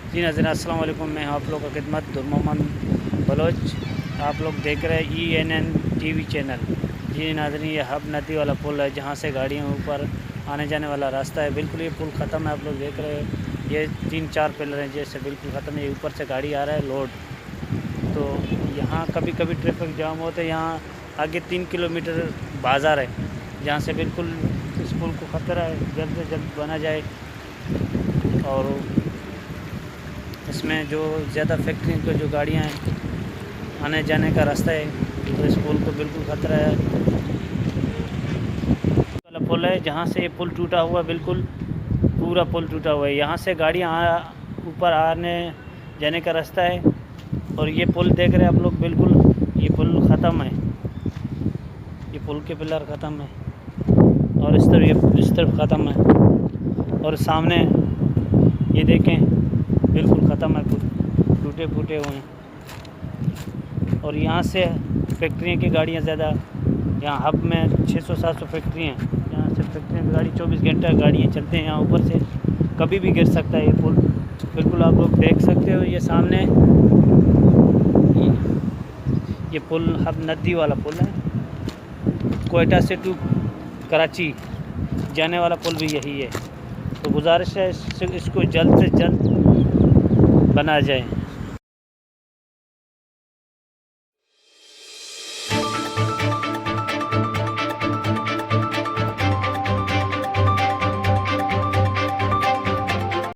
जी नाज़रीन अस्सलाम वालेकुम, मैं आप लोग का खिदमत मोहम्मद बलोच। आप लोग देख रहे हैं ENN TV चैनल। जी नाज़रीन, ये हब नदी वाला पुल है जहाँ से गाड़ियाँ ऊपर आने जाने वाला रास्ता है। बिल्कुल ये पुल ख़त्म है, आप लोग देख रहे हैं। ये 3-4 पिलर हैं जैसे बिल्कुल ख़त्म है। ये ऊपर से गाड़ी आ रहा है लोड। तो यहाँ कभी कभी ट्रैफिक जाम होता है। यहाँ आगे 3 किलोमीटर बाज़ार है जहाँ से बिल्कुल इस पुल को ख़तरा है जल्द से जल्द बना जाए। और इसमें जो ज़्यादा फैक्ट्री को जो गाड़ियाँ हैं आने जाने का रास्ता है, तो इस पुल को बिल्कुल ख़तरा है। वाला पुल है जहाँ से ये पुल टूटा हुआ, बिल्कुल पूरा पुल टूटा हुआ है। यहाँ से गाड़ियाँ ऊपर आने जाने का रास्ता है। और ये पुल देख रहे हैं आप लोग, बिल्कुल ये पुल ख़त्म है। ये पुल के पिलर ख़त्म है और इस तरफ ख़त्म है। और सामने ये देखें, बिल्कुल ख़त्म है, पुल टूटे फूटे हुए हैं। और यहाँ से फैक्ट्रियों की गाड़ियाँ ज़्यादा, यहाँ हब में 600-700 फैक्ट्री हैं। यहाँ से फैक्ट्रियों की गाड़ी 24 घंटा गाड़ियाँ चलते हैं। यहाँ ऊपर से कभी भी गिर सकता है ये पुल। बिल्कुल आप लोग देख सकते हो, ये सामने ये पुल हब नदी वाला पुल है। कोयटा से टू कराची जाने वाला पुल भी यही है। तो गुजारिश है इसको जल्द से जल्द बनाया जाए।